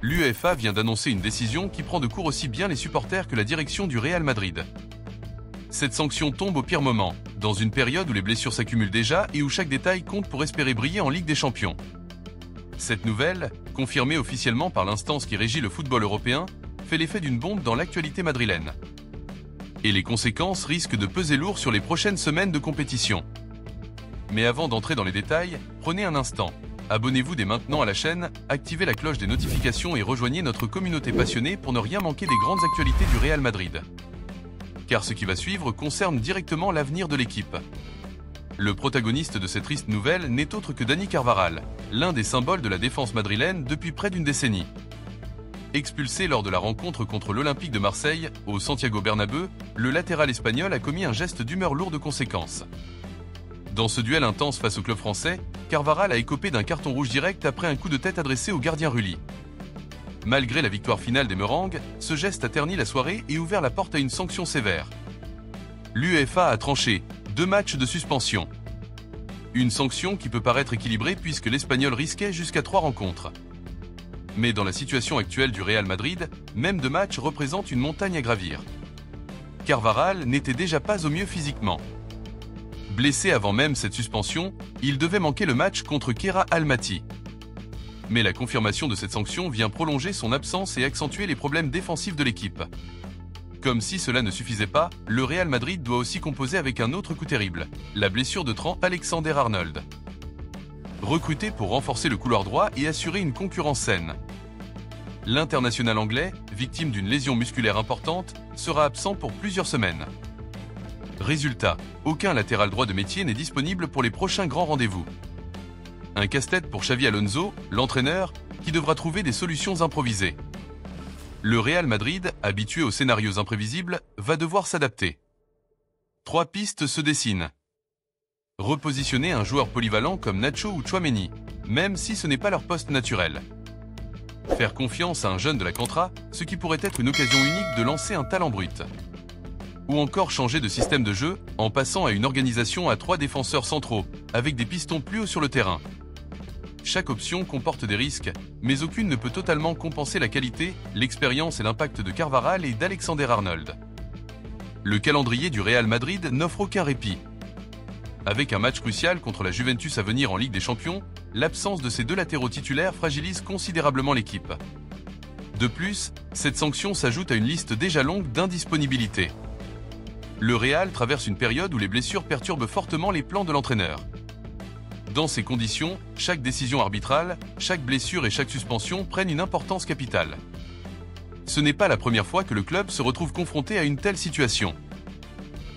L'UEFA vient d'annoncer une décision qui prend de court aussi bien les supporters que la direction du Real Madrid. Cette sanction tombe au pire moment, dans une période où les blessures s'accumulent déjà et où chaque détail compte pour espérer briller en Ligue des Champions. Cette nouvelle, confirmée officiellement par l'instance qui régit le football européen, fait l'effet d'une bombe dans l'actualité madrilène. Et les conséquences risquent de peser lourd sur les prochaines semaines de compétition. Mais avant d'entrer dans les détails, prenez un instant. Abonnez-vous dès maintenant à la chaîne, activez la cloche des notifications et rejoignez notre communauté passionnée pour ne rien manquer des grandes actualités du Real Madrid. Car ce qui va suivre concerne directement l'avenir de l'équipe. Le protagoniste de cette triste nouvelle n'est autre que Dani Carvajal, l'un des symboles de la défense madrilène depuis près d'une décennie. Expulsé lors de la rencontre contre l'Olympique de Marseille, au Santiago Bernabéu, le latéral espagnol a commis un geste d'humeur lourd de conséquences. Dans ce duel intense face au club français, Carvajal a écopé d'un carton rouge direct après un coup de tête adressé au gardien Rulli. Malgré la victoire finale des Merengues, ce geste a terni la soirée et ouvert la porte à une sanction sévère. L'UEFA a tranché, 2 matchs de suspension. Une sanction qui peut paraître équilibrée puisque l'Espagnol risquait jusqu'à 3 rencontres. Mais dans la situation actuelle du Real Madrid, même 2 matchs représentent une montagne à gravir. Carvajal n'était déjà pas au mieux physiquement. Blessé avant même cette suspension, il devait manquer le match contre Kera Almaty. Mais la confirmation de cette sanction vient prolonger son absence et accentuer les problèmes défensifs de l'équipe. Comme si cela ne suffisait pas, le Real Madrid doit aussi composer avec un autre coup terrible, la blessure de Trent Alexander-Arnold. Recruté pour renforcer le couloir droit et assurer une concurrence saine. L'international anglais, victime d'une lésion musculaire importante, sera absent pour plusieurs semaines. Résultat, aucun latéral droit de métier n'est disponible pour les prochains grands rendez-vous. Un casse-tête pour Xavi Alonso, l'entraîneur, qui devra trouver des solutions improvisées. Le Real Madrid, habitué aux scénarios imprévisibles, va devoir s'adapter. 3 pistes se dessinent. Repositionner un joueur polyvalent comme Nacho ou Tchouaméni, même si ce n'est pas leur poste naturel. Faire confiance à un jeune de la Contra, ce qui pourrait être une occasion unique de lancer un talent brut. Ou encore changer de système de jeu en passant à une organisation à 3 défenseurs centraux, avec des pistons plus hauts sur le terrain. Chaque option comporte des risques, mais aucune ne peut totalement compenser la qualité, l'expérience et l'impact de Carvajal et d'Alexander-Arnold. Le calendrier du Real Madrid n'offre aucun répit. Avec un match crucial contre la Juventus à venir en Ligue des Champions, l'absence de ces 2 latéraux titulaires fragilise considérablement l'équipe. De plus, cette sanction s'ajoute à une liste déjà longue d'indisponibilités. Le Real traverse une période où les blessures perturbent fortement les plans de l'entraîneur. Dans ces conditions, chaque décision arbitrale, chaque blessure et chaque suspension prennent une importance capitale. Ce n'est pas la première fois que le club se retrouve confronté à une telle situation.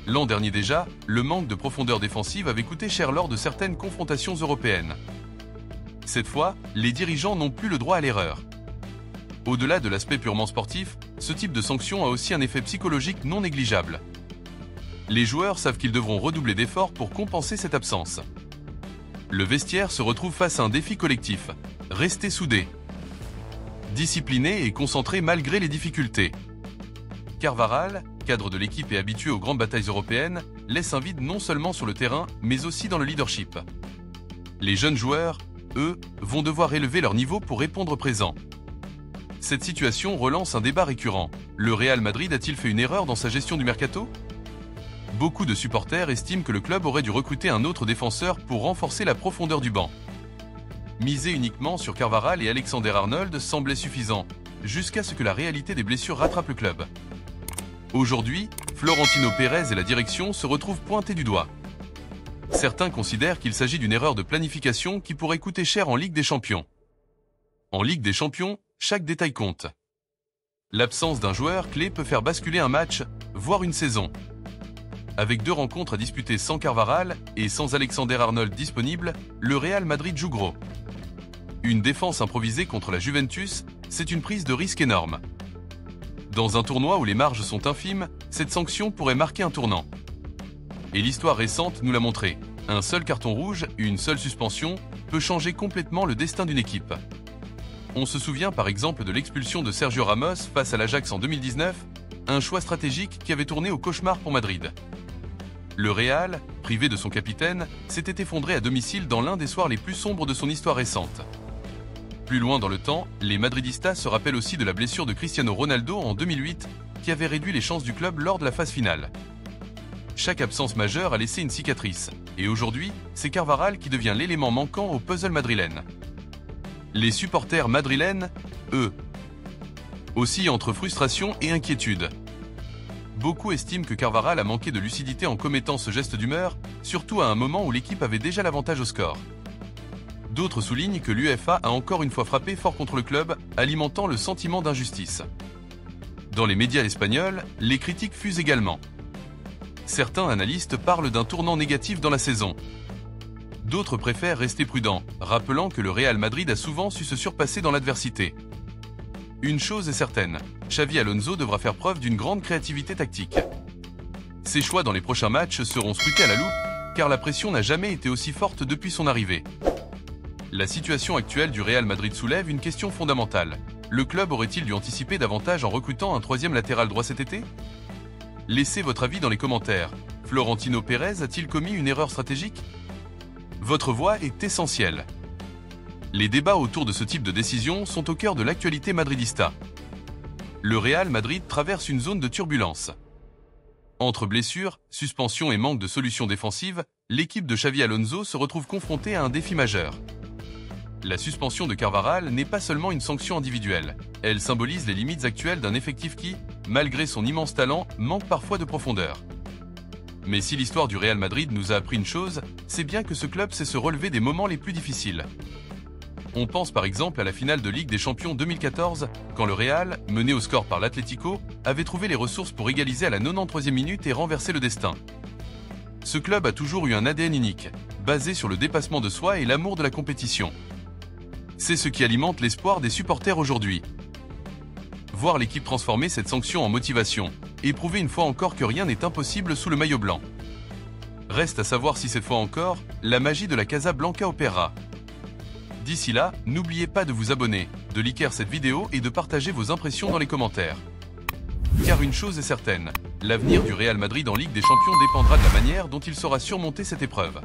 L'an dernier déjà, le manque de profondeur défensive avait coûté cher lors de certaines confrontations européennes. Cette fois, les dirigeants n'ont plus le droit à l'erreur. Au-delà de l'aspect purement sportif, ce type de sanction a aussi un effet psychologique non négligeable. Les joueurs savent qu'ils devront redoubler d'efforts pour compenser cette absence. Le vestiaire se retrouve face à un défi collectif, rester soudé. Discipliné et concentré malgré les difficultés. Carvajal, cadre de l'équipe et habitué aux grandes batailles européennes, laisse un vide non seulement sur le terrain, mais aussi dans le leadership. Les jeunes joueurs, eux, vont devoir élever leur niveau pour répondre présent. Cette situation relance un débat récurrent. Le Real Madrid a-t-il fait une erreur dans sa gestion du mercato ? Beaucoup de supporters estiment que le club aurait dû recruter un autre défenseur pour renforcer la profondeur du banc. Miser uniquement sur Carvajal et Alexander-Arnold semblait suffisant, jusqu'à ce que la réalité des blessures rattrape le club. Aujourd'hui, Florentino Pérez et la direction se retrouvent pointés du doigt. Certains considèrent qu'il s'agit d'une erreur de planification qui pourrait coûter cher en Ligue des Champions. En Ligue des Champions, chaque détail compte. L'absence d'un joueur clé peut faire basculer un match, voire une saison. Avec 2 rencontres à disputer sans Carvajal et sans Alexander-Arnold disponible, le Real Madrid joue gros. Une défense improvisée contre la Juventus, c'est une prise de risque énorme. Dans un tournoi où les marges sont infimes, cette sanction pourrait marquer un tournant. Et l'histoire récente nous l'a montré. Un seul carton rouge, une seule suspension, peut changer complètement le destin d'une équipe. On se souvient par exemple de l'expulsion de Sergio Ramos face à l'Ajax en 2019, un choix stratégique qui avait tourné au cauchemar pour Madrid. Le Real, privé de son capitaine, s'était effondré à domicile dans l'un des soirs les plus sombres de son histoire récente. Plus loin dans le temps, les Madridistas se rappellent aussi de la blessure de Cristiano Ronaldo en 2008, qui avait réduit les chances du club lors de la phase finale. Chaque absence majeure a laissé une cicatrice, et aujourd'hui, c'est Carvajal qui devient l'élément manquant au puzzle madrilène. Les supporters madrilènes, eux, oscillent entre frustration et inquiétude. Beaucoup estiment que Carvajal a manqué de lucidité en commettant ce geste d'humeur, surtout à un moment où l'équipe avait déjà l'avantage au score. D'autres soulignent que l'UEFA a encore une fois frappé fort contre le club, alimentant le sentiment d'injustice. Dans les médias espagnols, les critiques fusent également. Certains analystes parlent d'un tournant négatif dans la saison. D'autres préfèrent rester prudents, rappelant que le Real Madrid a souvent su se surpasser dans l'adversité. Une chose est certaine, Xavi Alonso devra faire preuve d'une grande créativité tactique. Ses choix dans les prochains matchs seront scrutés à la loupe, car la pression n'a jamais été aussi forte depuis son arrivée. La situation actuelle du Real Madrid soulève une question fondamentale. Le club aurait-il dû anticiper davantage en recrutant un troisième latéral droit cet été? Laissez votre avis dans les commentaires. Florentino Pérez a-t-il commis une erreur stratégique? Votre voix est essentielle. Les débats autour de ce type de décision sont au cœur de l'actualité madridista. Le Real Madrid traverse une zone de turbulence. Entre blessures, suspensions et manque de solutions défensives, l'équipe de Xavi Alonso se retrouve confrontée à un défi majeur. La suspension de Carvajal n'est pas seulement une sanction individuelle, elle symbolise les limites actuelles d'un effectif qui, malgré son immense talent, manque parfois de profondeur. Mais si l'histoire du Real Madrid nous a appris une chose, c'est bien que ce club sait se relever des moments les plus difficiles. On pense par exemple à la finale de Ligue des Champions 2014, quand le Real, mené au score par l'Atlético, avait trouvé les ressources pour égaliser à la 93e minute et renverser le destin. Ce club a toujours eu un ADN unique, basé sur le dépassement de soi et l'amour de la compétition. C'est ce qui alimente l'espoir des supporters aujourd'hui. Voir l'équipe transformer cette sanction en motivation et prouver une fois encore que rien n'est impossible sous le maillot blanc. Reste à savoir si cette fois encore, la magie de la Casa Blanca opérera. D'ici là, n'oubliez pas de vous abonner, de liker cette vidéo et de partager vos impressions dans les commentaires. Car une chose est certaine, l'avenir du Real Madrid en Ligue des Champions dépendra de la manière dont il saura surmonter cette épreuve.